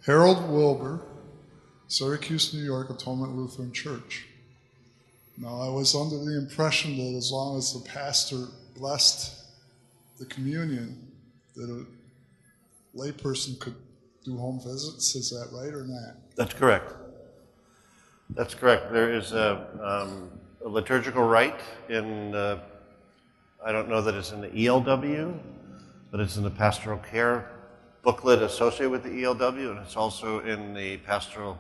Harold Wilbur, Syracuse, New York, Atonement Lutheran Church. Now, I was under the impression that as long as the pastor blessed the communion, that a layperson could do home visits. Is that right or not? That's correct. That's correct. There is a liturgical rite in, I don't know that it's in the ELW, but it's in the pastoral care booklet associated with the ELW, and it's also in the pastoral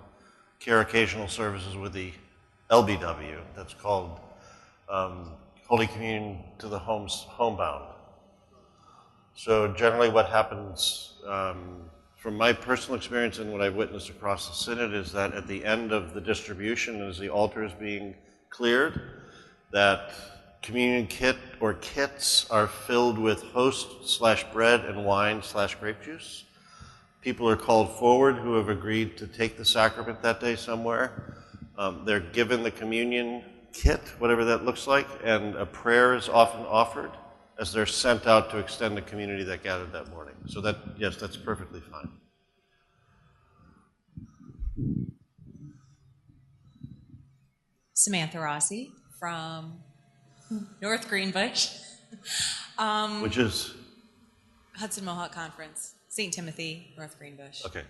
care occasional services with the LBW. That's called Holy Communion to the Homebound. So generally what happens, from my personal experience and what I've witnessed across the Synod, is that at the end of the distribution, as the altar is being cleared, that communion kit or kits are filled with host/bread and wine/grape juice. People are called forward who have agreed to take the sacrament that day somewhere. They're given the communion kit, whatever that looks like, and a prayer is often offered as they're sent out to extend the community that gathered that morning. So that, yes, that's perfectly fine. Samantha Rossi from North Greenbush. Which is? Hudson Mohawk Conference, St. Timothy, North Greenbush. Okay.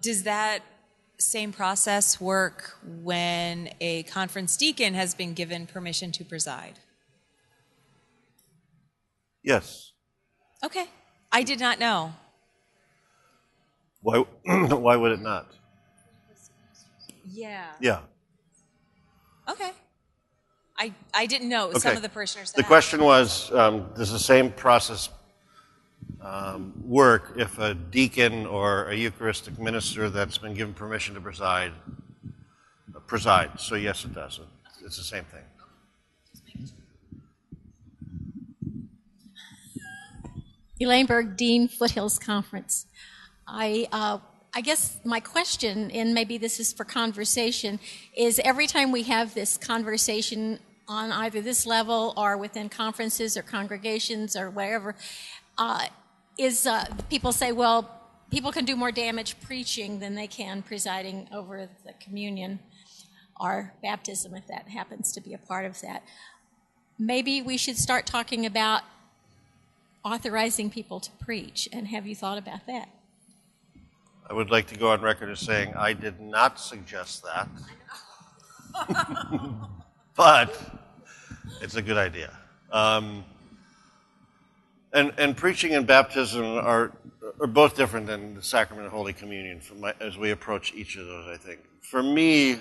Does that same process work when a conference deacon has been given permission to preside? Yes. Okay. I did not know. Why, why would it not? Yeah. Yeah. Okay. I didn't know. Okay. Some of the parishioners The question was, does the same process work if a deacon or a Eucharistic minister that's been given permission to preside presides? So yes, it does. It's the same thing. Elaine Berg, Dean, Foothills Conference. I guess my question, and maybe this is for conversation, is every time we have this conversation on either this level or within conferences or congregations or wherever, people say, well, people can do more damage preaching than they can presiding over the communion or baptism, if that happens to be a part of that. Maybe we should start talking about authorizing people to preach, and have you thought about that? I would like to go on record as saying I did not suggest that. But it's a good idea. And preaching and baptism are both different than the sacrament of Holy Communion as we approach each of those, I think. For me,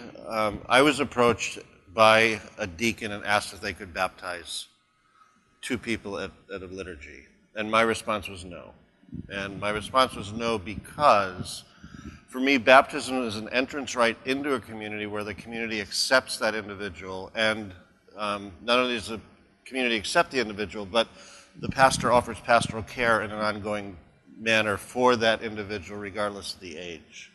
I was approached by a deacon and asked if they could baptize two people at a liturgy. And my response was no. And my response was no because, for me, baptism is an entrance right into a community where the community accepts that individual. And not only does the community accept the individual, but the pastor offers pastoral care in an ongoing manner for that individual, regardless of the age.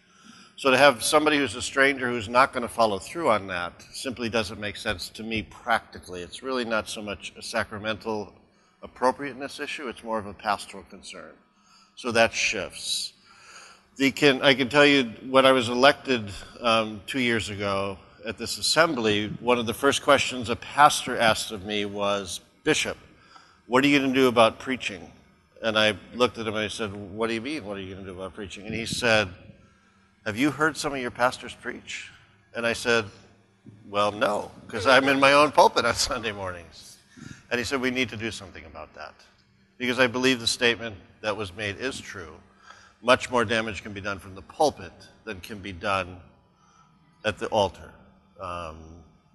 So to have somebody who's a stranger who's not going to follow through on that simply doesn't make sense to me practically. It's really not so much a sacramental appropriateness issue, it's more of a pastoral concern. So that shifts. I can tell you, when I was elected 2 years ago at this assembly, one of the first questions a pastor asked of me was, Bishop, what are you going to do about preaching? And I looked at him and I said, what do you mean, what are you going to do about preaching? And he said, have you heard some of your pastors preach? And I said, well, no, because I'm in my own pulpit on Sunday mornings. And he said, we need to do something about that. Because I believe the statement that was made is true. Much more damage can be done from the pulpit than can be done at the altar.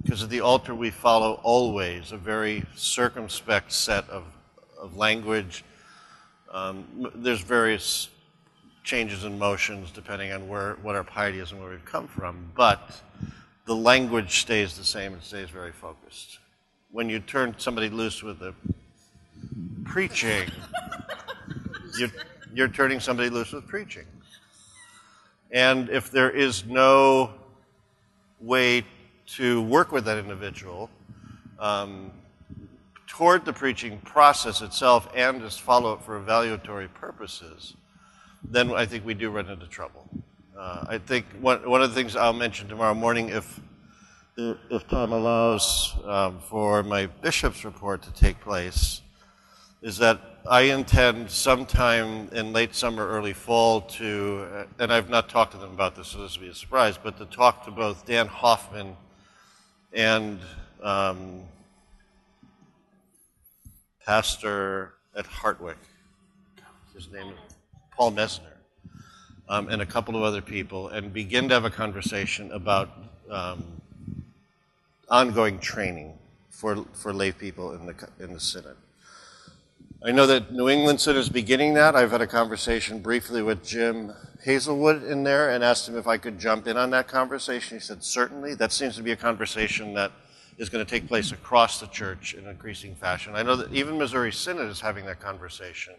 Because at the altar we follow always a very circumspect set of language. There's various changes and motions depending on what our piety is and where we've come from, but the language stays the same and stays very focused. When you turn somebody loose with the preaching, you're turning somebody loose with preaching. And if there is no way to work with that individual toward the preaching process itself and as follow-up for evaluatory purposes, then I think we do run into trouble. I think one of the things I'll mention tomorrow morning, if time allows, for my bishop's report to take place, is that I intend sometime in late summer, early fall to, and I've not talked to them about this, so this will be a surprise, but to talk to both Dan Hoffman and pastor at Hartwick, his name is Paul Messner, and a couple of other people, and begin to have a conversation about ongoing training for lay people in the Synod. I know that New England Synod is beginning that. I've had a conversation briefly with Jim Hazelwood in there and asked him if I could jump in on that conversation. He said, certainly. That seems to be a conversation that is going to take place across the church in increasing fashion. I know that even Missouri Synod is having that conversation,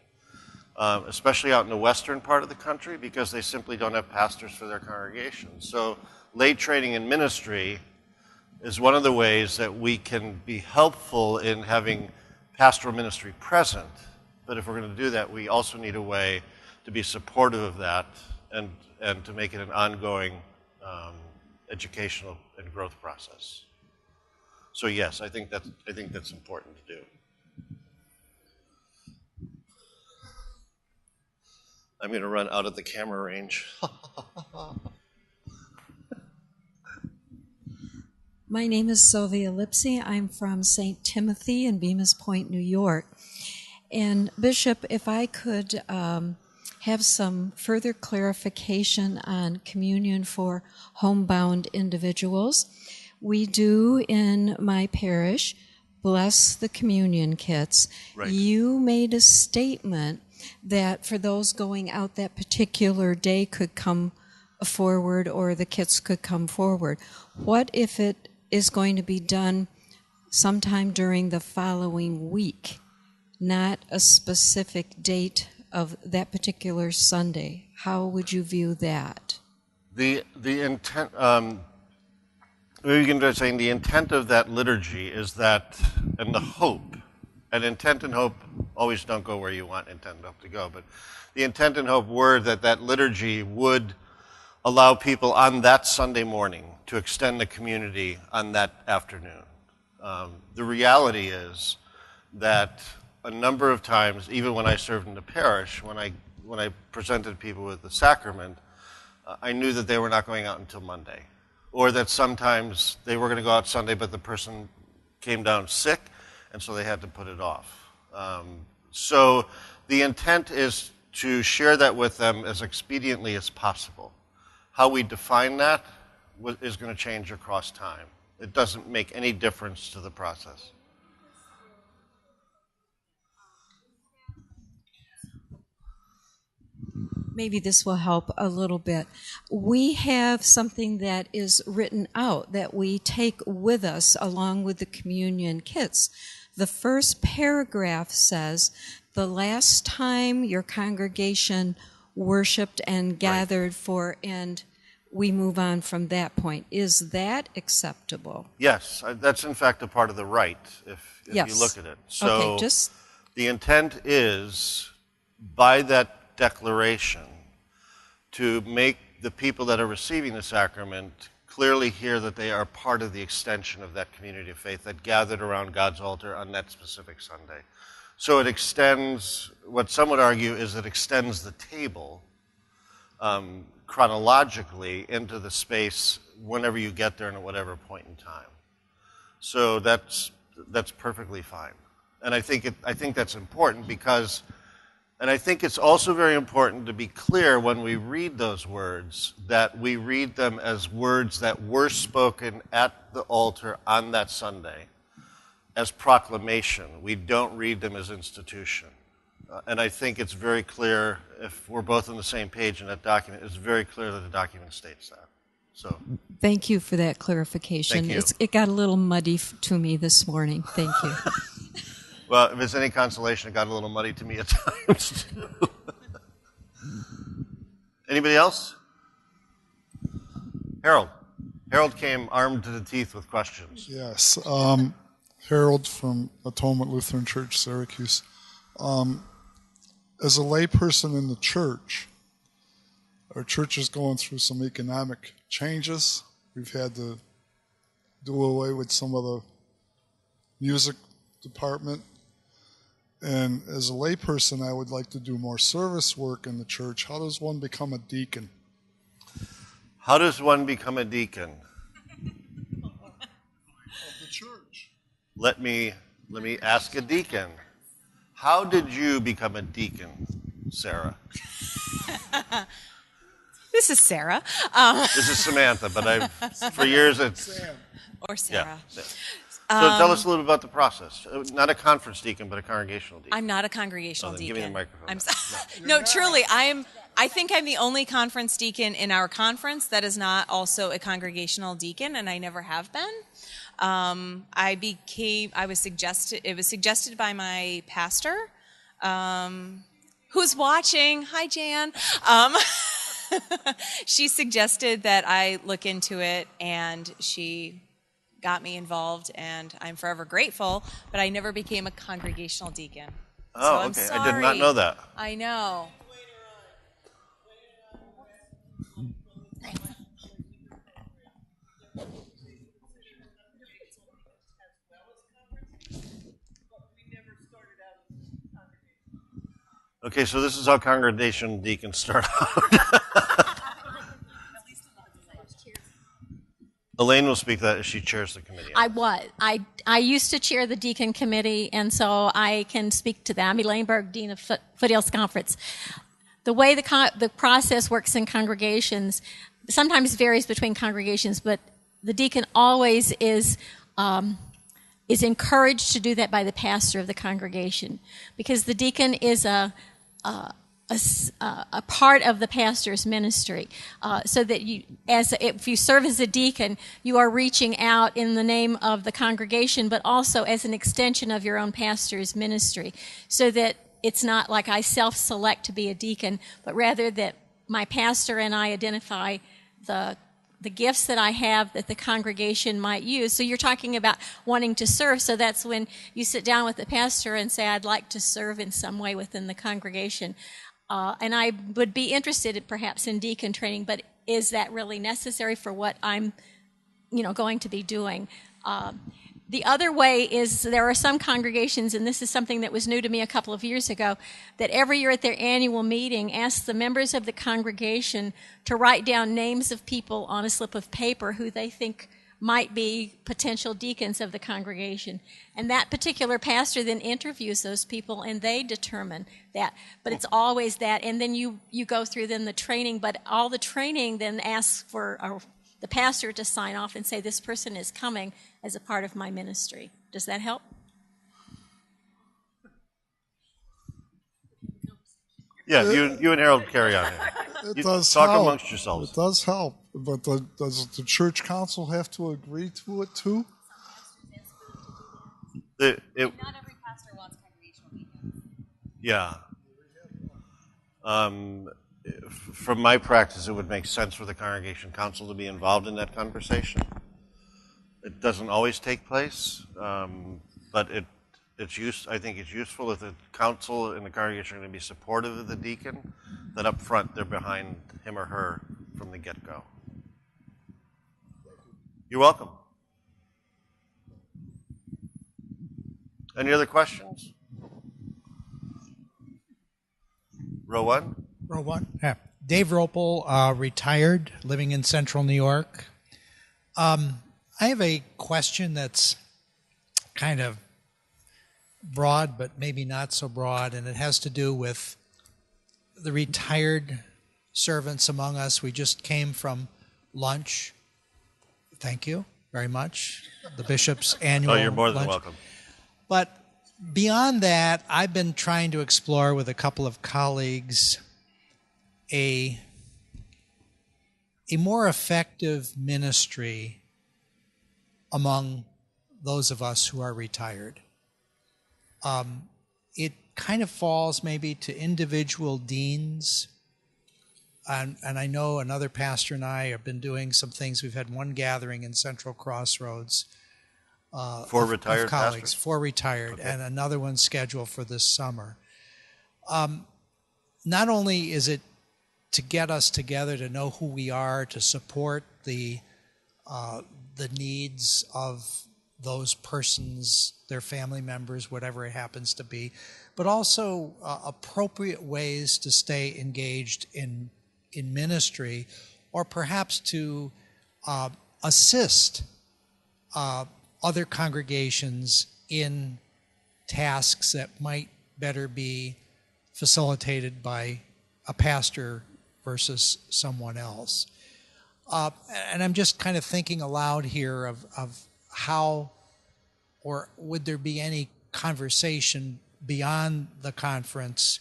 especially out in the western part of the country, because they simply don't have pastors for their congregations. So lay training in ministry is one of the ways that we can be helpful in having pastoral ministry present. But if we're going to do that, we also need a way to be supportive of that and to make it an ongoing educational and growth process. So yes, I think that's important to do. I'm going to run out of the camera range. My name is Sylvia Lipsy. I'm from St. Timothy in Bemis Point, New York. And Bishop, if I could have some further clarification on communion for homebound individuals. We do in my parish bless the communion kits. Right. You made a statement that for those going out that particular day could come forward, or the kits could come forward. What if it is going to be done sometime during the following week, not a specific date of that particular Sunday? How would you view that? The intent, we can say the intent of that liturgy is that, and the hope, and intent and hope always don't go where you want intent and hope to go, but the intent and hope were that liturgy would allow people on that Sunday morning to extend the community on that afternoon. The reality is that a number of times, even when I served in the parish, when I presented people with the sacrament, I knew that they were not going out until Monday. Or that sometimes they were going to go out Sunday, but the person came down sick, and so they had to put it off. So the intent is to share that with them as expediently as possible. How we define that is going to change across time. It doesn't make any difference to the process. Maybe this will help a little bit. We have something that is written out that we take with us along with the communion kits. The first paragraph says, the last time your congregation worshiped and gathered for, and we move on from that point. Is that acceptable? Yes, that's in fact a part of the rite, if Yes. you look at it. So Okay, just the intent is, by that declaration, to make the people that are receiving the sacrament clearly hear that they are part of the extension of that community of faith that gathered around God's altar on that specific Sunday. So it extends, what some would argue is it extends the table chronologically into the space whenever you get there and at whatever point in time. So that's perfectly fine. And I think that's important because, and I think it's also very important to be clear when we read those words that we read them as words that were spoken at the altar on that Sunday as proclamation. We don't read them as institution. And I think it's very clear, if we're both on the same page in that document, it's very clear that the document states that. So, thank you for that clarification. Thank you. It got a little muddy to me this morning. Thank you. well, if it's any consolation, it got a little muddy to me at times too. Anybody else? Harold. Harold came armed to the teeth with questions. Yes. Harold from Atonement Lutheran Church, Syracuse. As a layperson in the church, Our church is going through some economic changes. We've had to do away with some of the music department. And as a layperson, I would like to do more service work in the church. How does one become a deacon? How does one become a deacon? Of the church. Let me ask a deacon. How did you become a deacon, Sarah? This is Sarah. This is Samantha, but for years it's Or Sarah. yeah. So tell us a little bit about the process. Not a conference deacon, but a congregational deacon. I'm not a congregational then deacon. give me the microphone. No, truly, I think I'm the only conference deacon in our conference that is not also a congregational deacon, and I never have been. It was suggested by my pastor, who's watching. Hi, Jan. She suggested that I look into it, and she got me involved, and I'm forever grateful, but I never became a congregational deacon. Oh, so I'm okay. sorry. I did not know that. I know. Okay, so this is how congregational deacons start out. Elaine will speak to that as she chairs the committee. I used to chair the deacon committee, and so I can speak to that. I'm Elaine Berg, Dean of Foothills Conference. The way the process works in congregations sometimes varies between congregations, but the deacon always is encouraged to do that by the pastor of the congregation, because the deacon is a part of the pastor's ministry, so that if you serve as a deacon, you are reaching out in the name of the congregation, but also as an extension of your own pastor's ministry, so that it's not like I self-select to be a deacon, but rather that my pastor and I identify the gifts that I have that the congregation might use. So you're talking about wanting to serve, so that's when you sit down with the pastor and say, I'd like to serve in some way within the congregation. And I would be interested perhaps in deacon training, but is that really necessary for what I'm, going to be doing? The other way is there are some congregations, and this is something that was new to me a couple of years ago, that every year at their annual meeting ask the members of the congregation to write down names of people on a slip of paper who they think might be potential deacons of the congregation. And that particular pastor then interviews those people, and they determine that. But it's always that. And then you go through then the training, but all the training then asks for the pastor to sign off and say, this person is coming as a part of my ministry. Does that help? Yeah, you and Harold carry on here. It does talk help. amongst yourselves. It does help, but does the church council have to agree to it too? Not every pastor wants congregational deacons. Yeah. From my practice, it would make sense for the congregation council to be involved in that conversation. It doesn't always take place, but I think it's useful if the council and the congregation are going to be supportive of the deacon, that up front they're behind him or her from the get-go. You're welcome. Any other questions? Row one? Row one. Yeah. Dave Ropel, retired, living in central New York. I have a question that's kind of broad, but maybe not so broad, and it has to do with the retired servants among us. We just came from lunch. Thank you very much. The bishop's annual lunch. Oh, you're more than welcome. But beyond that, I've been trying to explore with a couple of colleagues a more effective ministry among those of us who are retired. It kind of falls maybe to individual deans, and I know another pastor and I have been doing some things. We've had one gathering in Central Crossroads For retired of colleagues, pastors? for retired, Okay. and another one scheduled for this summer. Not only is it to get us together, to know who we are, to support the needs of those persons, their family members, whatever it happens to be, but also appropriate ways to stay engaged in ministry, or perhaps to assist other congregations in tasks that might better be facilitated by a pastor versus someone else. And I'm just kind of thinking aloud here of how, or would there be any conversation beyond the conference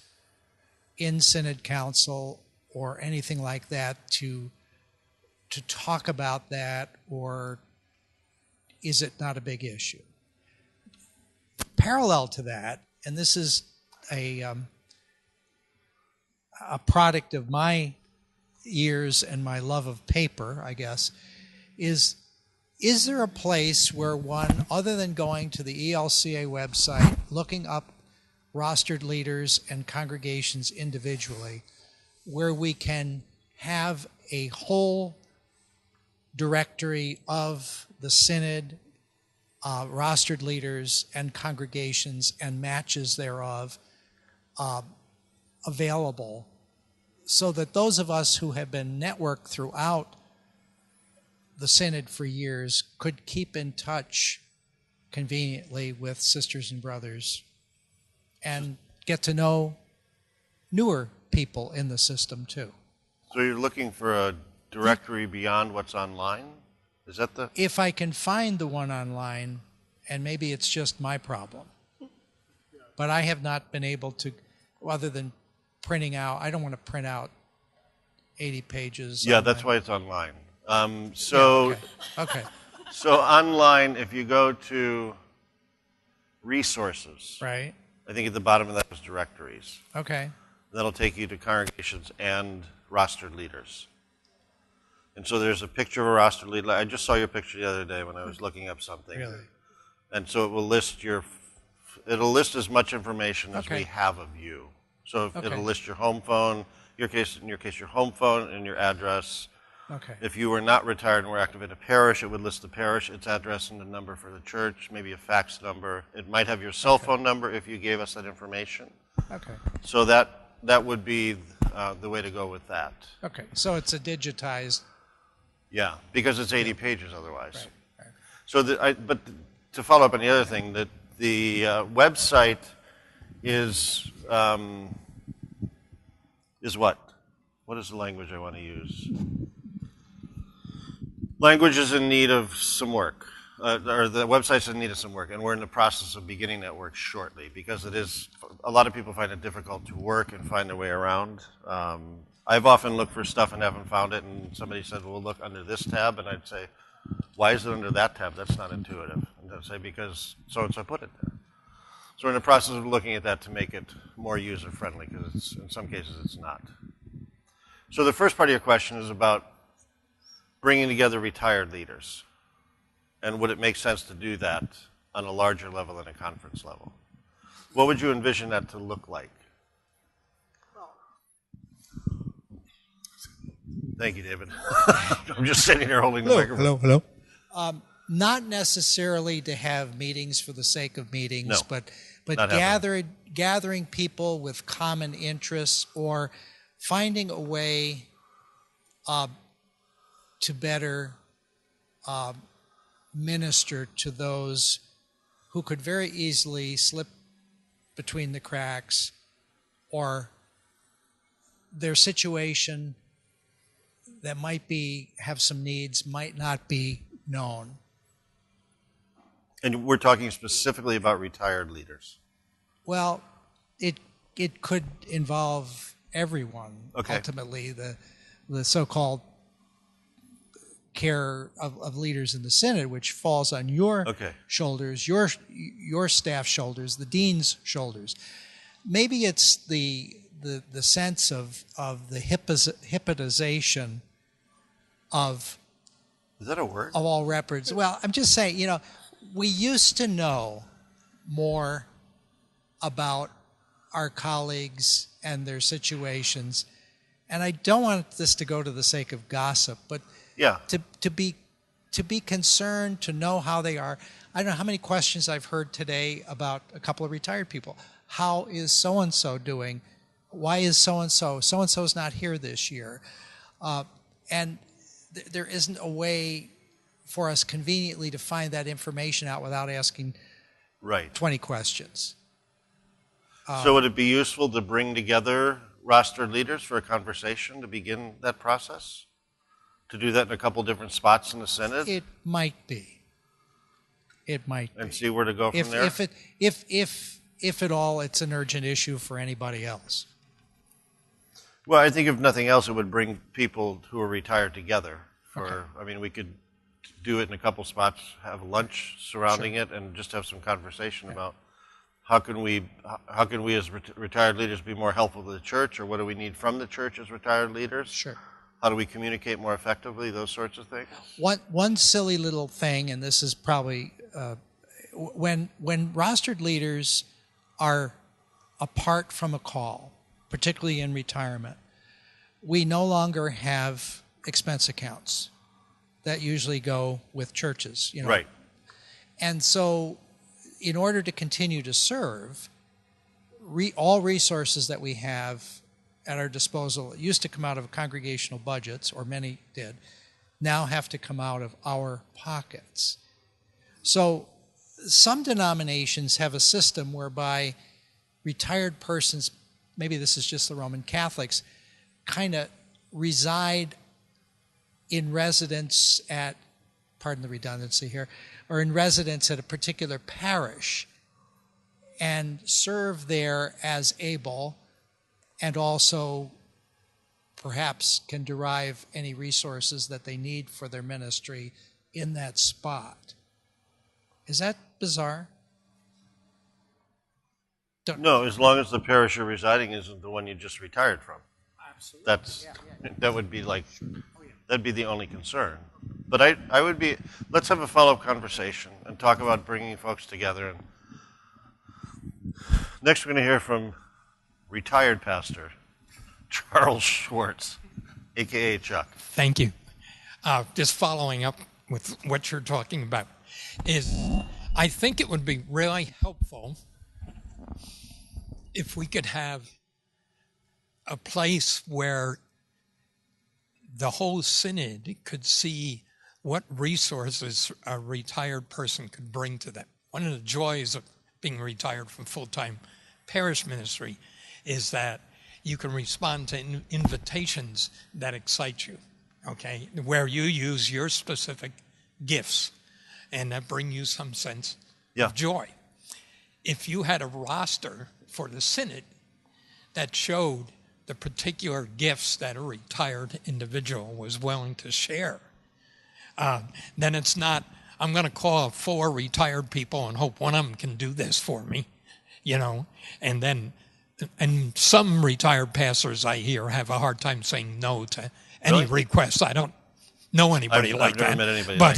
in Synod Council or anything like that to talk about that, or is it not a big issue? Parallel to that, and this is a product of my years and my love of paper, I guess, is there a place where one, other than going to the ELCA website, looking up rostered leaders and congregations individually, where we can have a whole directory of the Synod, rostered leaders and congregations and matches thereof available, so that those of us who have been networked throughout the Synod for years could keep in touch conveniently with sisters and brothers and get to know newer people in the system too. So you're looking for a directory beyond what's online? Is that the... If I can find the one online, and maybe it's just my problem, but I have not been able to, other than printing out, I don't want to print out 80 pages. Yeah, that's why it's online. So, yeah, okay. So online, if you go to resources, Right. I think at the bottom of that is directories. Okay. That'll take you to congregations and rostered leaders. And so there's a picture of a rostered leader. I just saw your picture the other day when I was looking up something. Really? And so it will list it'll list as much information as Okay. we have of you. So Okay. it'll list your home phone, in your case, your home phone and your address. Okay. If you were not retired and were active in a parish, it would list the parish, its address, and the number for the church, maybe a fax number. It might have your cell phone number if you gave us that information. Okay. So that would be the way to go with that. Okay. So it's a digitized. Yeah, because it's 80 pages otherwise. Right. Right. So, but to follow up on the other thing, that the website is what? What is the language I want to use? Language is in need of some work, or the website's in need of some work, and we're in the process of beginning that work shortly, because it is, a lot of people find it difficult to work and find their way around. I've often looked for stuff and haven't found it, and somebody said, well, look under this tab, and I'd say, why is it under that tab? That's not intuitive. And I'd say, because so-and-so put it there. So we're in the process of looking at that to make it more user-friendly, because in some cases it's not. So the first part of your question is about bringing together retired leaders. And would it make sense to do that on a larger level than a conference level? What would you envision that to look like? Thank you, David. I'm just sitting here holding the microphone. Hello. Not necessarily to have meetings for the sake of meetings, No, but not happening. gathering people with common interests, or finding a way to better minister to those who could very easily slip between the cracks, or their situation that might have some needs might not be known. And we're talking specifically about retired leaders. Well, it could involve everyone. Okay. Ultimately, the so-called care of leaders in the Synod, which falls on your shoulders, your staff shoulders, the dean's shoulders. Maybe it's the sense of the hippotization of. Is that a word? Of all records. Well, I'm just saying, we used to know more about our colleagues and their situations and I don't want this to go to the sake of gossip, but Yeah. to be concerned, to know how they are. I don't know how many questions I've heard today about a couple of retired people. How is so-and-so doing? Why is so-and-so? So-and-so's not here this year. And there isn't a way for us conveniently to find that information out without asking Right. 20 questions. So would it be useful to bring together rostered leaders for a conversation to begin that process? To do that in a couple different spots in the Synod? It might be. It might be. And see where to go from there? If at all, it's an urgent issue for anybody else. Well, I think if nothing else, it would bring people who are retired together. I mean, we could do it in a couple spots, have lunch surrounding it, and just have some conversation about how can we as retired leaders be more helpful to the church, or what do we need from the church as retired leaders? Sure. How do we communicate more effectively? Those sorts of things. One silly little thing, and this is probably when rostered leaders are apart from a call, particularly in retirement, we no longer have expense accounts that usually go with churches. Right. And so in order to continue to serve, all resources that we have at our disposal used to come out of congregational budgets, or many did, now have to come out of our pockets. So some denominations have a system whereby retired persons, maybe this is just the Roman Catholics, kind of reside in residence at, pardon the redundancy here, or in residence at a particular parish and serve there as able, and also perhaps can derive any resources that they need for their ministry in that spot. Is that bizarre? No, as long as the parish you're residing isn't the one you just retired from. Absolutely. That would be that'd be the only concern. But I would be, let's have a follow-up conversation and talk about bringing folks together. And next we're going to hear from retired pastor Charles Schwartz, a.k.a. Chuck. Thank you. Just following up with what you're talking about is I think it would be really helpful if we could have a place where the whole synod could see what resources a retired person could bring to them. One of the joys of being retired from full-time parish ministry is that you can respond to invitations that excite you, okay, where you use your specific gifts and that bring you some sense of joy. If you had a roster for the synod that showed the particular gifts that a retired individual was willing to share, then it's not, I'm going to call 4 retired people and hope one of them can do this for me, and some retired pastors I hear have a hard time saying no to any requests. I don't know anybody like that. I've never met anybody like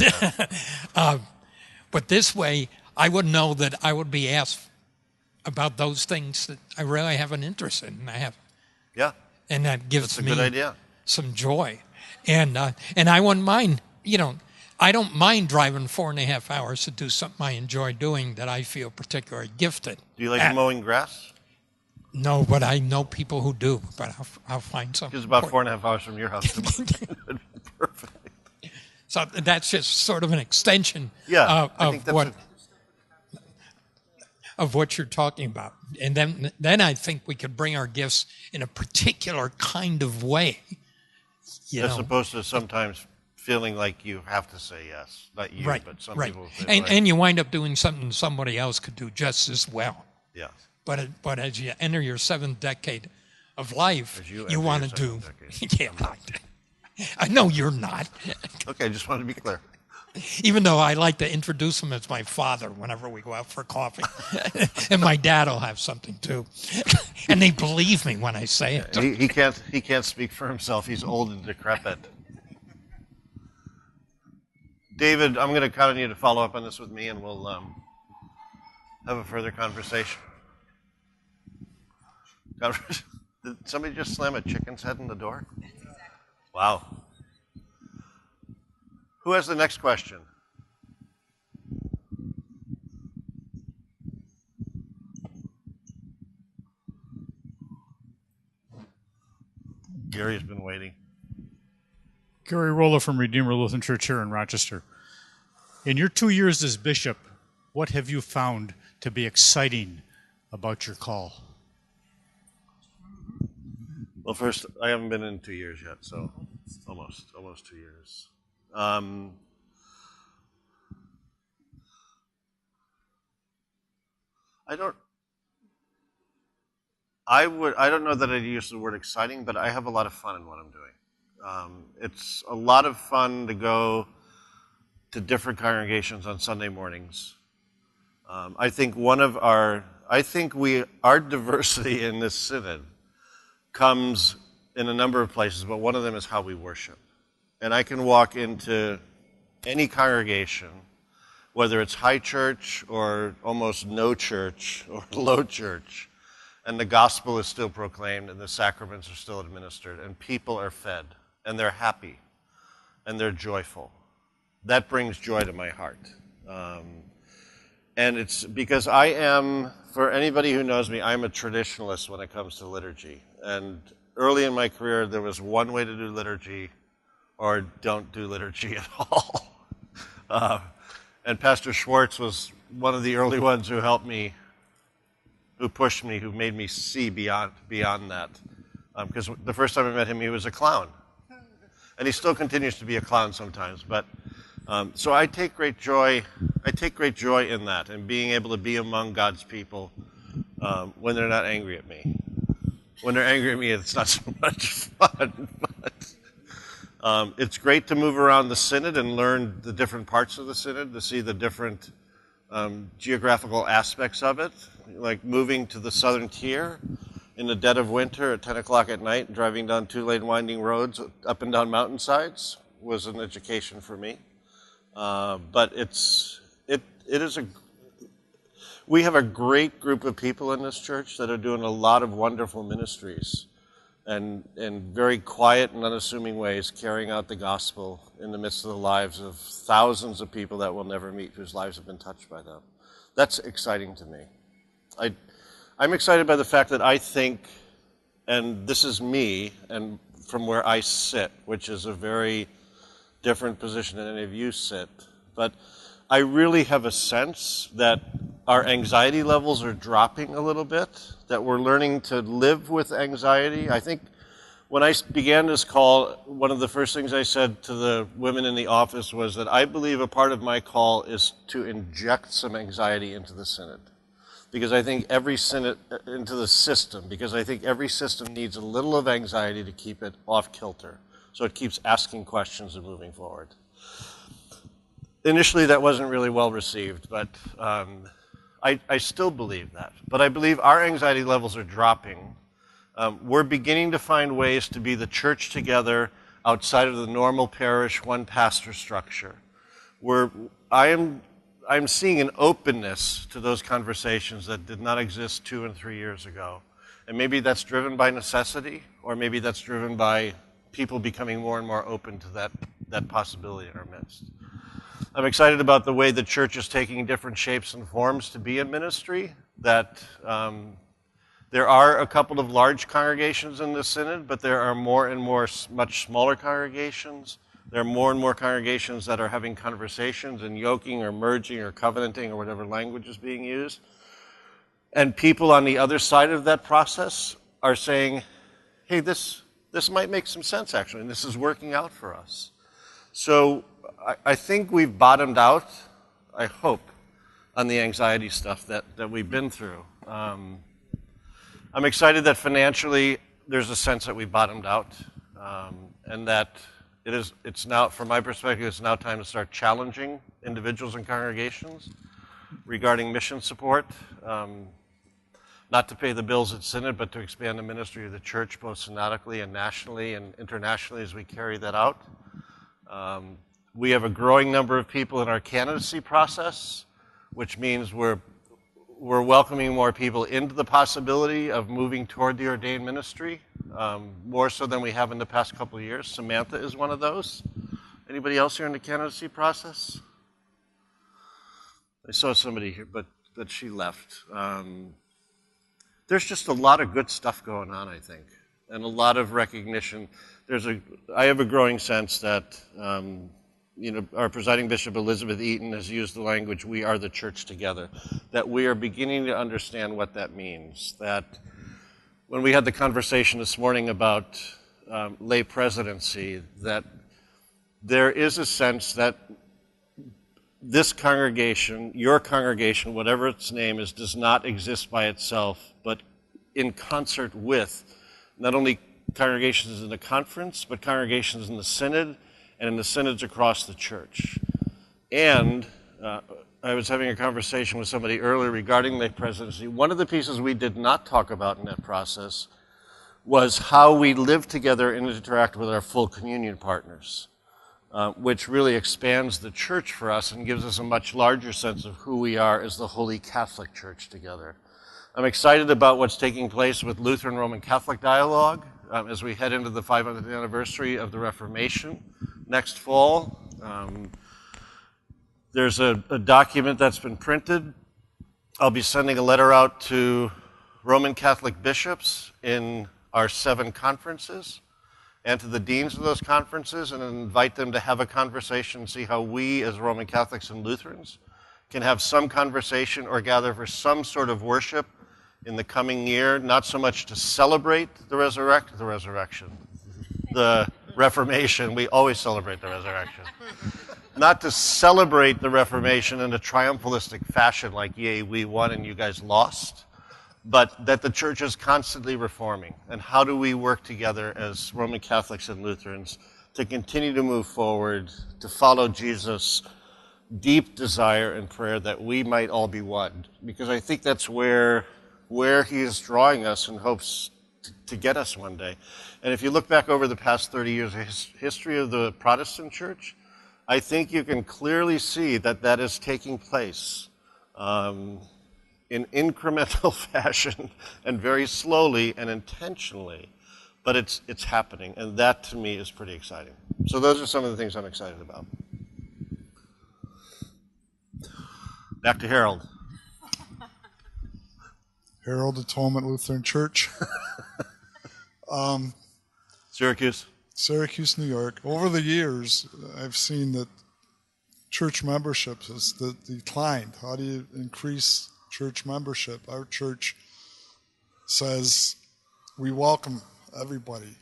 that. But this way, I would know that I would be asked about those things that I really have an interest in. And that gives me good idea. Some joy. And I wouldn't mind, I don't mind driving 4.5 hours to do something I enjoy doing that I feel particularly gifted. Do you like mowing grass? No, but I know people who do, but I'll find something. It's about 4.5 hours from your house. Perfect. So that's just sort of an extension of what you're talking about. And then I think we could bring our gifts in a particular kind of way. As opposed to sometimes feeling like you have to say yes. Not you, but some people say and you wind up doing something somebody else could do just as well. Yeah. But as you enter your 7th decade of life, you want to do... I know you're not. Okay, I just wanted to be clear. Even though I like to introduce him as my father whenever we go out for coffee. And my dad will have something too. And they believe me when I say it. He can't speak for himself. He's old and decrepit. David, I'm going to count on you to follow up on this with me, and we'll have a further conversation. Did somebody just slam a chicken's head in the door? Wow. Who has the next question? Gary's been waiting. Gary Rolla from Redeemer Lutheran Church here in Rochester. In your 2 years as bishop, what have you found to be exciting about your call? Well, first, I haven't been in 2 years yet, so almost 2 years. I don't know that I'd use the word exciting, but I have a lot of fun in what I'm doing. It's a lot of fun to go to different congregations on Sunday mornings. I think our diversity in this synod comes in a number of places, but one of them is how we worship. And I can walk into any congregation, whether it's high church or almost no church or low church, and the gospel is still proclaimed and the sacraments are still administered and people are fed and they're happy and they're joyful. That brings joy to my heart. And it's because I am, for anybody who knows me, I'm a traditionalist when it comes to liturgy. And early in my career, there was one way to do liturgy, or don't do liturgy at all. And Pastor Schwartz was one of the early ones who helped me, who pushed me, who made me see beyond that. Because the first time I met him, he was a clown. And he still continues to be a clown sometimes. But so I take great joy in that, and being able to be among God's people when they're not angry at me. When they're angry at me, it's not so much fun. But it's great to move around the synod and learn the different parts of the synod, to see the different geographical aspects of it, like moving to the southern tier in the dead of winter at 10 o'clock at night and driving down two-lane winding roads up and down mountainsides was an education for me. But we have a great group of people in this church that are doing a lot of wonderful ministries and in very quiet and unassuming ways carrying out the gospel in the midst of the lives of thousands of people that we'll never meet whose lives have been touched by them. That's exciting to me. I'm excited by the fact that I think, and this is me, and from where I sit, which is a very different position than any of you sit, but I really have a sense that our anxiety levels are dropping a little bit, that we're learning to live with anxiety. I think when I began this call, one of the first things I said to the women in the office was that I believe a part of my call is to inject some anxiety into the synod. Because I think every synod, into the system, because I think every system needs a little of anxiety to keep it off kilter. So it keeps asking questions and moving forward. Initially, that wasn't really well received, but I still believe that. But I believe our anxiety levels are dropping. We're beginning to find ways to be the church together outside of the normal parish, one pastor structure. I'm seeing an openness to those conversations that did not exist 2 and 3 years ago. And maybe that's driven by necessity, or maybe that's driven by people becoming more and more open to that possibility in our midst. I'm excited about the way the church is taking different shapes and forms to be in ministry, that there are a couple of large congregations in the synod, but there are more and more much smaller congregations. There are more and more congregations that are having conversations and yoking or merging or covenanting or whatever language is being used. And people on the other side of that process are saying, hey, this might make some sense actually, and this is working out for us. So I think we've bottomed out, I hope, on the anxiety stuff that we've been through. I'm excited that financially there's a sense that we've bottomed out, and that it's now, from my perspective, it's now time to start challenging individuals and congregations regarding mission support, not to pay the bills at Synod, but to expand the ministry of the church both synodically and nationally and internationally as we carry that out. We have a growing number of people in our candidacy process, which means we're we're welcoming more people into the possibility of moving toward the ordained ministry, more so than we have in the past couple of years. Samantha is one of those. Anybody else here in the candidacy process? I saw somebody here, but she left. There's just a lot of good stuff going on, I think, and a lot of recognition. I have a growing sense that our presiding bishop, Elizabeth Eaton, has used the language, "we are the church together," that we are beginning to understand what that means. That when we had the conversation this morning about lay presidency, that there is a sense that this congregation, your congregation, whatever its name is, does not exist by itself, but in concert with not only congregations in the conference, but congregations in the synod and in the synods across the church. And I was having a conversation with somebody earlier regarding the presidency. One of the pieces we did not talk about in that process was how we live together and interact with our full communion partners, which really expands the church for us and gives us a much larger sense of who we are as the Holy Catholic Church together. I'm excited about what's taking place with Lutheran Roman Catholic dialogue as we head into the 500th anniversary of the Reformation next fall. There's a document that's been printed. I'll be sending a letter out to Roman Catholic bishops in our 7 conferences and to the deans of those conferences, and invite them to have a conversation and see how we as Roman Catholics and Lutherans can have some conversation or gather for some sort of worship in the coming year, not so much to celebrate the resurrection, the Reformation. We always celebrate the resurrection. Not to celebrate the Reformation in a triumphalistic fashion like, yay, we won and you guys lost, but that the church is constantly reforming. And how do we work together as Roman Catholics and Lutherans to continue to move forward, to follow Jesus' deep desire and prayer that we might all be one? Because I think that's where he is drawing us and hopes to get us one day. And if you look back over the past 30 years of history of the Protestant church, I think you can clearly see that that is taking place in incremental fashion and very slowly and intentionally, but it's happening, and that to me is pretty exciting. So those are some of the things I'm excited about. Back to Harold. Harold, Atonement Lutheran Church. Syracuse, New York. Over the years, I've seen that church membership has declined. How do you increase church membership? Our church says we welcome everybody.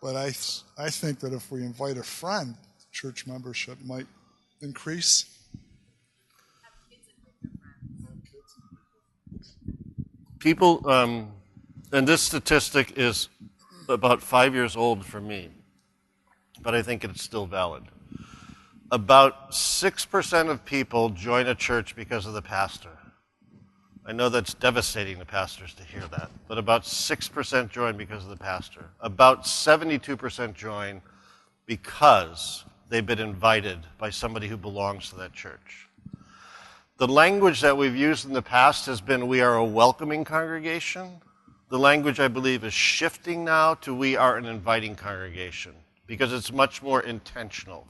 But I think that if we invite a friend, church membership might increase. People, and this statistic is about 5 years old for me, but I think it's still valid. About 6% of people join a church because of the pastor. I know that's devastating to pastors to hear that, but about 6% join because of the pastor. About 72% join because they've been invited by somebody who belongs to that church. The language that we've used in the past has been, we are a welcoming congregation. The language, I believe, is shifting now to we are an inviting congregation because it's much more intentional.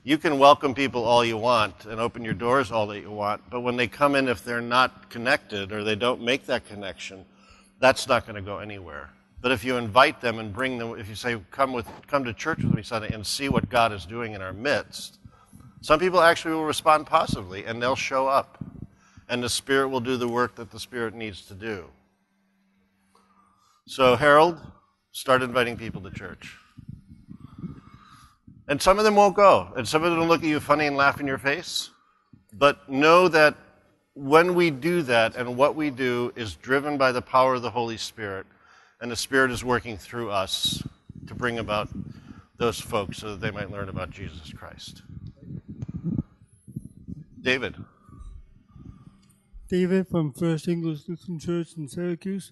You can welcome people all you want and open your doors all that you want, but when they come in, if they're not connected or they don't make that connection, that's not going to go anywhere. But if you invite them and bring them, if you say, come to church with me Sunday and see what God is doing in our midst, some people actually will respond positively and they'll show up. And the Spirit will do the work that the Spirit needs to do. So, Harold, start inviting people to church. And some of them won't go. And some of them will look at you funny and laugh in your face. But know that when we do that and what we do is driven by the power of the Holy Spirit, and the Spirit is working through us to bring about those folks so that they might learn about Jesus Christ. David. David from First English Lutheran Church in Syracuse.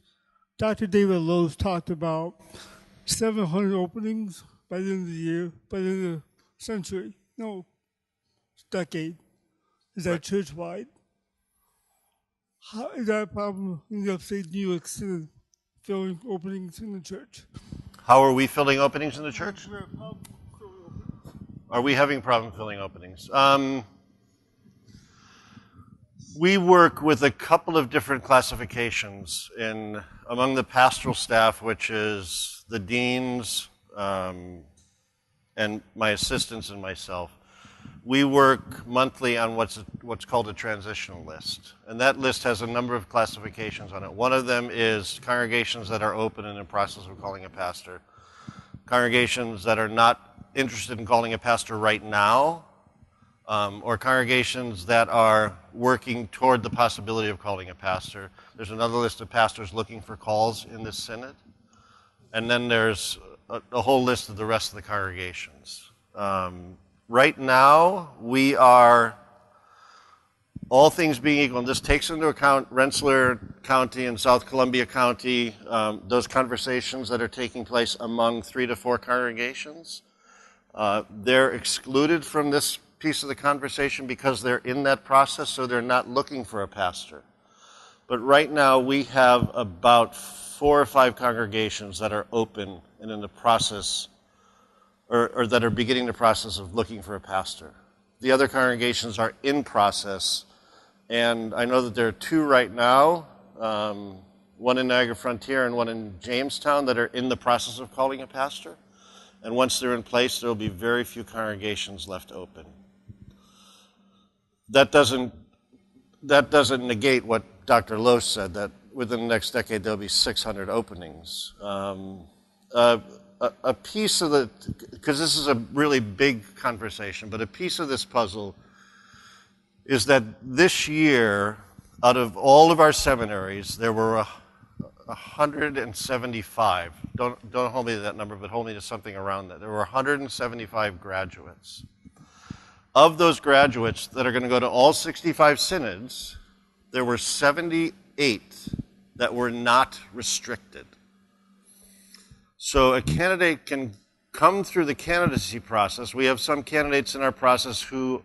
Dr. David Lowe's talked about 700 openings by the end of the year, by the end of the century. No, decade. Is that church-wide? How is that a problem in the Upstate New York Synod, filling openings in the church? How are we filling openings in the church? We have a problem filling openings. Are we having problem filling openings? We work with a couple of different classifications among the pastoral staff, which is the deans and my assistants and myself. We work monthly on what's called a transitional list, and that list has a number of classifications on it. One of them is congregations that are open and in process of calling a pastor, congregations that are not interested in calling a pastor right now, or congregations that are working toward the possibility of calling a pastor. There's another list of pastors looking for calls in this synod. And then there's a whole list of the rest of the congregations. Right now, we are, all things being equal, and this takes into account Rensselaer County and South Columbia County, those conversations that are taking place among 3 to 4 congregations. They're excluded from this piece of the conversation because they're in that process, so they're not looking for a pastor. But right now we have about 4 or 5 congregations that are open and in the process, or that are beginning the process of looking for a pastor. The other congregations are in process, and I know that there are 2 right now, one in Niagara Frontier and one in Jamestown, that are in the process of calling a pastor. And once they're in place, there will be very few congregations left open. That doesn't negate what Dr. Loesch said, that within the next decade there'll be 600 openings. A piece of the, because this is a really big conversation, but a piece of this puzzle is that this year, out of all of our seminaries, there were 175. Don't hold me to that number, but hold me to something around that. There were 175 graduates. Of those graduates that are going to go to all 65 synods, there were 78 that were not restricted. So a candidate can come through the candidacy process. We have some candidates in our process who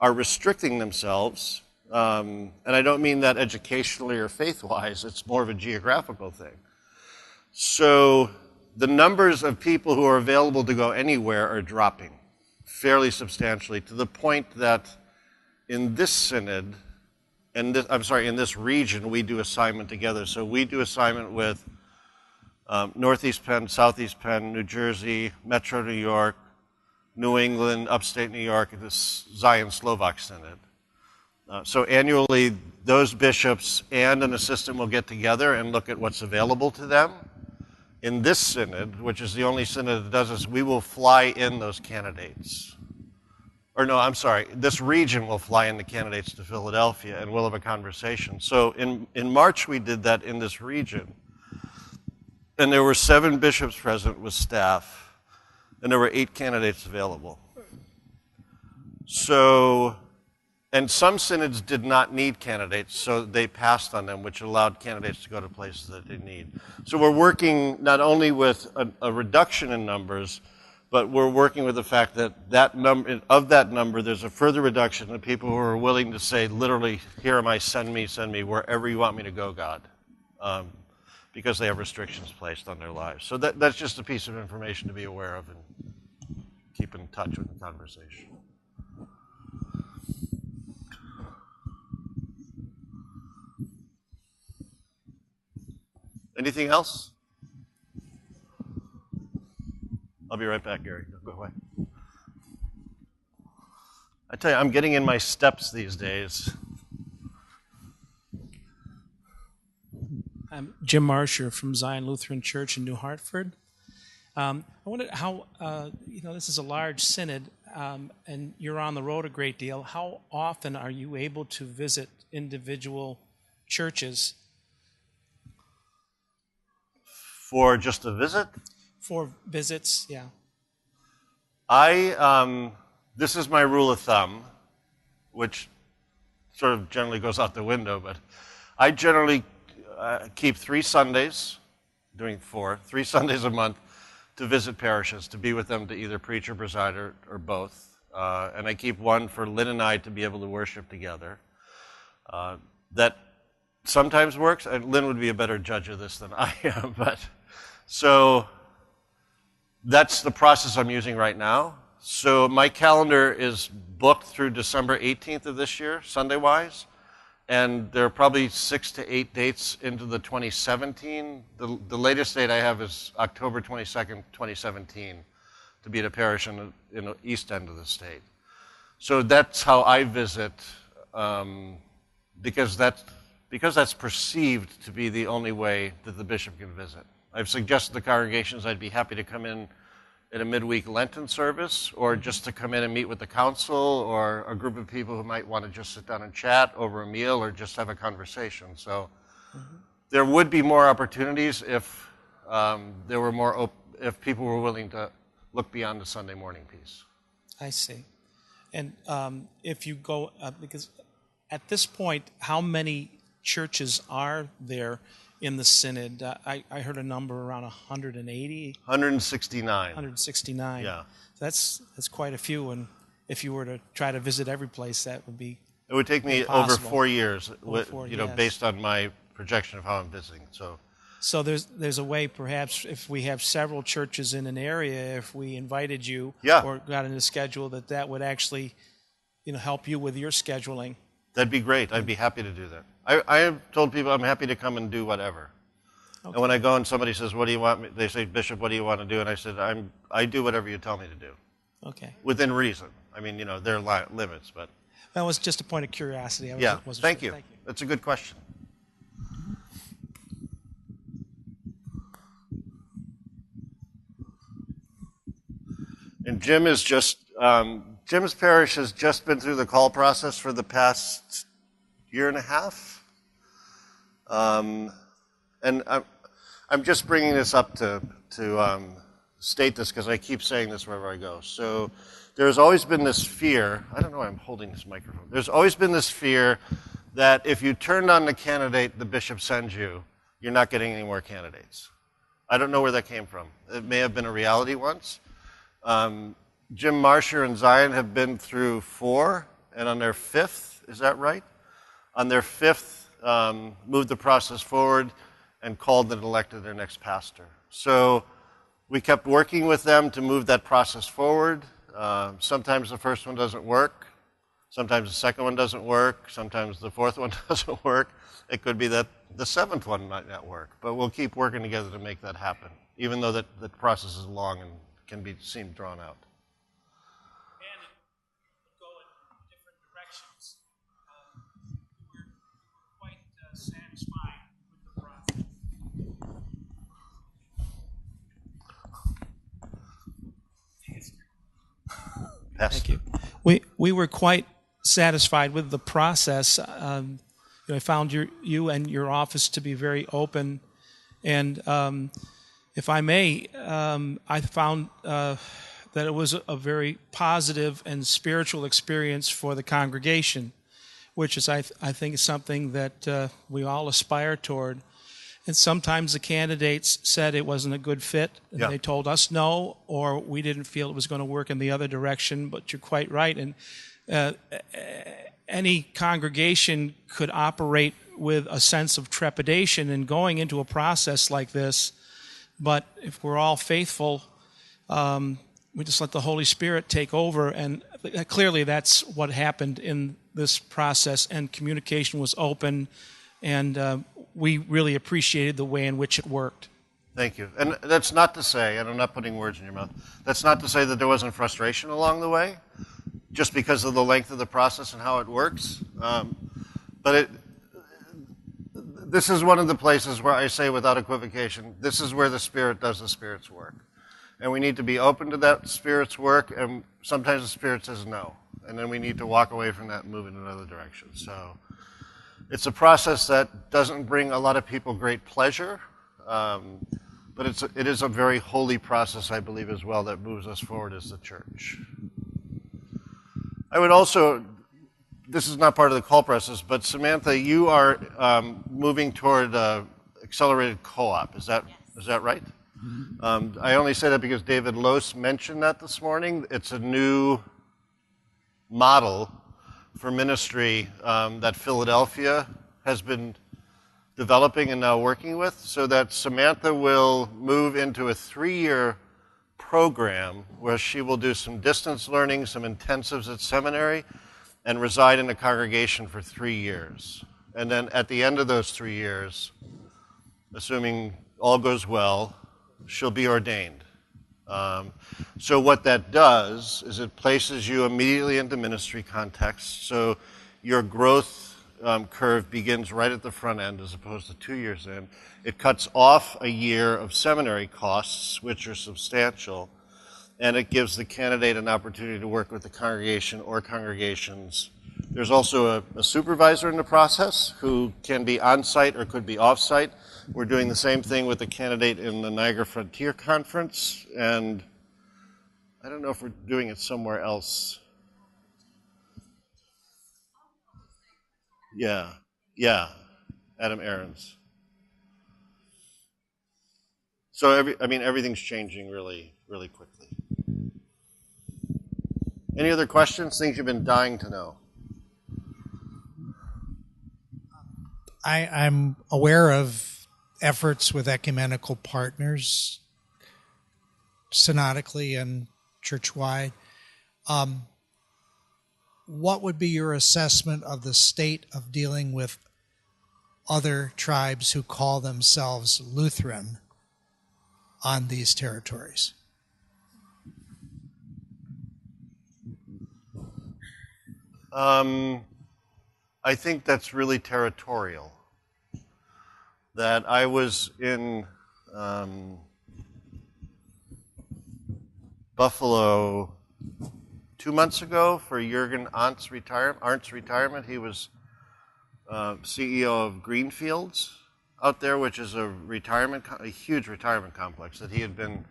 are restricting themselves, and I don't mean that educationally or faith-wise. It's more of a geographical thing. So the numbers of people who are available to go anywhere are dropping fairly substantially, to the point that in this synod, in this region, we do assignment together. So we do assignment with Northeast Penn, Southeast Penn, New Jersey, Metro New York, New England, Upstate New York, and this Zion Slovak Synod. So annually, those bishops and an assistant will get together and look at what's available to them. In this synod, which is the only synod that does this, we will fly in those candidates. Or no, I'm sorry, this region will fly in the candidates to Philadelphia, and we'll have a conversation. So in March, we did that in this region. And there were 7 bishops present with staff, and there were 8 candidates available. So, and some synods did not need candidates, so they passed on them, which allowed candidates to go to places that they need. So we're working not only with a reduction in numbers, but we're working with the fact that of that number, there's a further reduction of people who are willing to say, literally, here am I, send me wherever you want me to go, God, because they have restrictions placed on their lives. So that's just a piece of information to be aware of and keep in touch with the conversation. Anything else? I'll be right back, Gary. Go away. I tell you, I'm getting in my steps these days. I'm Jim Marsher from Zion Lutheran Church in New Hartford. I wondered how, this is a large synod, and you're on the road a great deal. How often are you able to visit individual churches? For just a visit? For visits, yeah. This is my rule of thumb, which sort of generally goes out the window, but I generally keep 3 Sundays, doing 3 Sundays a month, to visit parishes, to be with them, to either preach or preside or both. And I keep one for Lynn and I to be able to worship together. That sometimes works. And Lynn would be a better judge of this than I am. But so that's the process I'm using right now. So my calendar is booked through December 18th of this year, Sunday-wise. And there are probably 6 to 8 dates into the 2017. The latest date I have is October 22nd, 2017, to be at a parish in the east end of the state. So that's how I visit, because that's perceived to be the only way that the bishop can visit. I've suggested to congregations I'd be happy to come in at a midweek Lenten service, or just to come in and meet with the council, or a group of people who might want to just sit down and chat over a meal, or just have a conversation. So there would be more opportunities if there were more, if people were willing to look beyond the Sunday morning piece. I see. And if you go, because at this point, how many churches are there in the Synod? I heard a number around 180. 169. 169. Yeah. That's quite a few, and if you were to try to visit every place, that would be It would take me impossible. over 4 years, Yes. based on my projection of how I'm visiting. So there's a way, perhaps, if we have several churches in an area, if we invited you or got in a schedule, that would actually, help you with your scheduling. That'd be great. I'd be happy to do that. I have told people I'm happy to come and do whatever. Okay. And when I go and somebody says, "What do you want me?" They say, "Bishop, what do you want to do?" And I said, I do whatever you tell me to do. Okay. Within reason. I mean, there are limits, but. That was just a point of curiosity. Thank you. That's a good question. And Jim is Jim's parish has just been through the call process for the past year and a half. And I'm just bringing this up to state this because I keep saying this wherever I go. So there's always been this fear. I don't know why I'm holding this microphone. There's always been this fear that if you turned on the candidate the bishop sends you, you're not getting any more candidates. I don't know where that came from. It may have been a reality once. Jim Marsher and Zion have been through 4, and on their 5th, is that right? On their 5th, moved the process forward and called and elected their next pastor. So we kept working with them to move that process forward. Sometimes the first one doesn't work. Sometimes the second one doesn't work. Sometimes the 4th one doesn't work. It could be that the 7th one might not work. But we'll keep working together to make that happen, even though that the process is long and can seem drawn out. And go in different directions. We're quite satisfied with the process. Thank you. We were quite satisfied with the process. I found you and your office to be very open, and if I may, I found that it was a very positive and spiritual experience for the congregation, which is I think is something that we all aspire toward. And sometimes the candidates said it wasn't a good fit, and they told us no, or we didn't feel it was going to work in the other direction. But you're quite right, and any congregation could operate with a sense of trepidation in going into a process like this. But if we're all faithful, we just let the Holy Spirit take over, and clearly that's what happened in this process, and communication was open, and we really appreciated the way in which it worked. Thank you. And that's not to say, and I'm not putting words in your mouth, that's not to say that there wasn't frustration along the way, just because of the length of the process and how it works. But this is one of the places where I say without equivocation, this is where the Spirit does the Spirit's work. And we need to be open to that Spirit's work, and sometimes the Spirit says no. And then we need to walk away from that and move in another direction. So it's a process that doesn't bring a lot of people great pleasure, but it is a very holy process, I believe, as well, that moves us forward as the church. I would also, this is not part of the call process, but Samantha, you are moving toward accelerated co-op. Is that right? Mm-hmm. I only say that because David Lose mentioned that this morning. It's a new model for ministry that Philadelphia has been developing and now working with, so that Samantha will move into a 3-year program where she will do some distance learning, some intensives at seminary, and reside in a congregation for 3 years. And then at the end of those 3 years, assuming all goes well, she'll be ordained. So what that does is it places you immediately into ministry context, so your growth curve begins right at the front end as opposed to 2 years in. It cuts off a year of seminary costs, which are substantial, and it gives the candidate an opportunity to work with the congregation or congregations. There's also a supervisor in the process who can be on-site or could be off-site. We're doing the same thing with the candidate in the Niagara Frontier Conference, and I don't know if we're doing it somewhere else. Yeah, Adam Aarons. So everything's changing really, really quickly. Any other questions? Things you've been dying to know? I'm aware of efforts with ecumenical partners, synodically and church-wide. What would be your assessment of the state of dealing with other tribes who call themselves Lutheran on these territories? I think that's really territorial. That I was in Buffalo 2 months ago for Jürgen Arndt's retirement. He was CEO of Greenfields out there, which is a huge retirement complex that he had been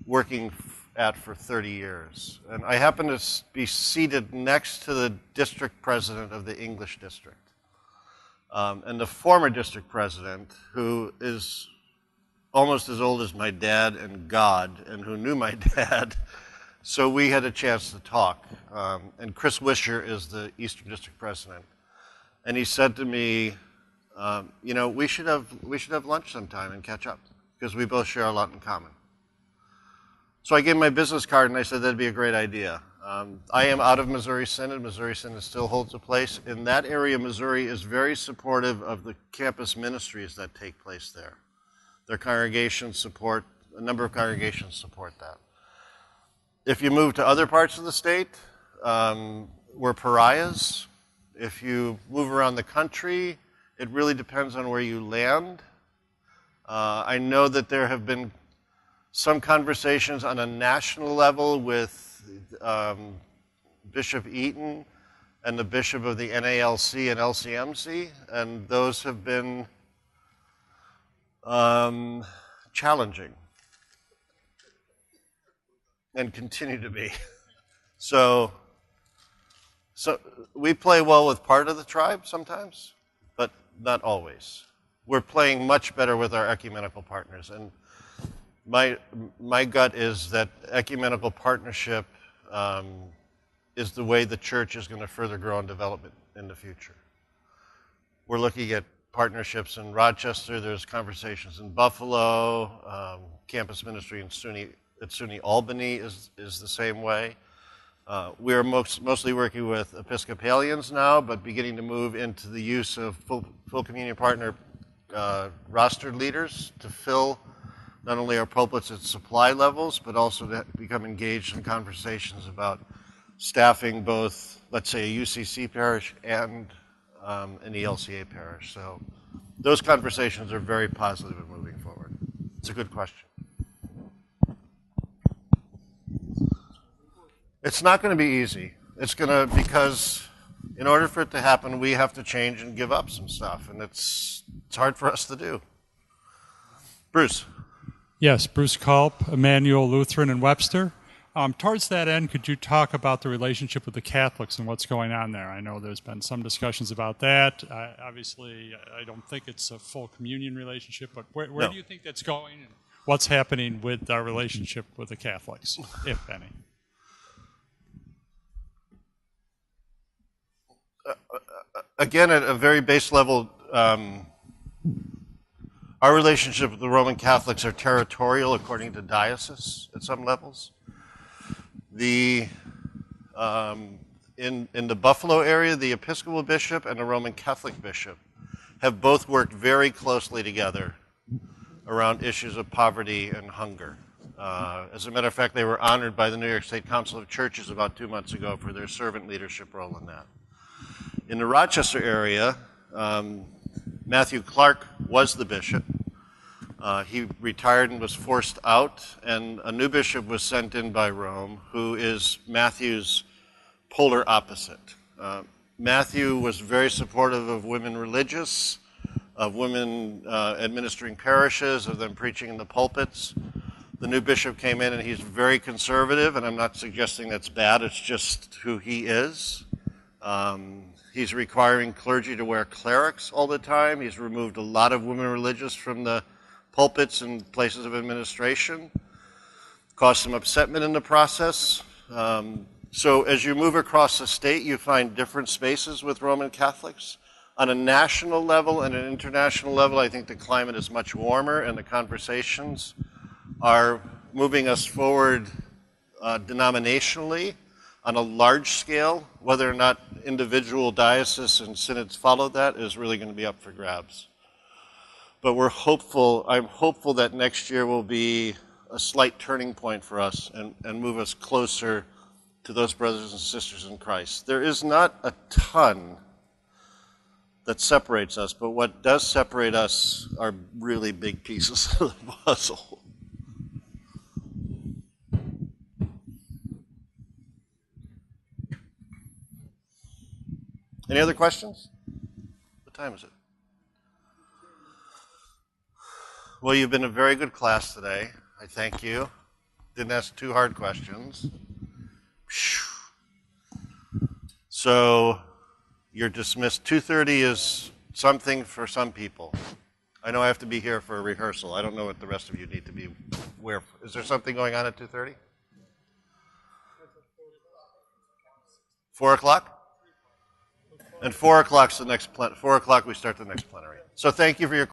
working at for 30 years. And I happened to be seated next to the district president of the English district. And the former district president, who is almost as old as my dad and God, and who knew my dad, so we had a chance to talk. And Chris Wisher is the Eastern District president. And he said to me, we should have lunch sometime and catch up, because we both share a lot in common. So I gave him my business card and I said that'd be a great idea. I am out of Missouri Synod. Missouri Synod still holds a place. In that area, Missouri is very supportive of the campus ministries that take place there. Their congregations support, a number of congregations support that. If you move to other parts of the state, we're pariahs. If you move around the country, it really depends on where you land. I know that there have been some conversations on a national level with Bishop Eaton and the bishop of the NALC and LCMC, and those have been challenging and continue to be. So we play well with part of the tribe sometimes, but not always. We're playing much better with our ecumenical partners, and my gut is that ecumenical partnership is the way the church is going to further grow and develop it in the future. We're looking at partnerships in Rochester. There's conversations in Buffalo. Campus ministry at SUNY Albany is the same way. We are mostly working with Episcopalians now, but beginning to move into the use of full communion partner rostered leaders to fill not only our pulpits at supply levels, but also to become engaged in conversations about staffing both, let's say, a UCC parish and an ELCA parish. So those conversations are very positive and moving forward. It's a good question. It's not going to be easy. Because in order for it to happen, we have to change and give up some stuff, and it's hard for us to do. Bruce. Yes, Bruce Culp, Emmanuel Lutheran in Webster. Towards that end, could you talk about the relationship with the Catholics and what's going on there? I know there's been some discussions about that. Obviously, I don't think it's a full communion relationship, but where do you think that's going, and what's happening with our relationship with the Catholics, if any? Again, at a very base level, Our relationship with the Roman Catholics are territorial according to diocese at some levels. In the Buffalo area, the Episcopal bishop and the Roman Catholic bishop have both worked very closely together around issues of poverty and hunger. As a matter of fact, they were honored by the New York State Council of Churches about 2 months ago for their servant leadership role in that. In the Rochester area, Matthew Clark was the bishop. He retired and was forced out, and a new bishop was sent in by Rome, who is Matthew's polar opposite. Matthew was very supportive of women religious, of women administering parishes, of them preaching in the pulpits. The new bishop came in and he's very conservative, and I'm not suggesting that's bad, it's just who he is. He's requiring clergy to wear clerics all the time. He's removed a lot of women religious from the pulpits and places of administration. Caused some upsetment in the process. So as you move across the state, you find different spaces with Roman Catholics. On a national level and an international level, I think the climate is much warmer, and the conversations are moving us forward denominationally on a large scale. Whether or not individual dioceses and synods follow that is really going to be up for grabs. But we're hopeful, I'm hopeful that next year will be a slight turning point for us and move us closer to those brothers and sisters in Christ. There is not a ton that separates us, but what does separate us are really big pieces of the puzzle. Any other questions? What time is it? Well, you've been a very good class today. I thank you. Didn't ask too hard questions. So you're dismissed. 2:30 is something for some people. I know I have to be here for a rehearsal. I don't know what the rest of you need to be where. Is there something going on at 2:30? 4 o'clock? And 4 o'clock's the next 4 o'clock we start the next plenary. So thank you for your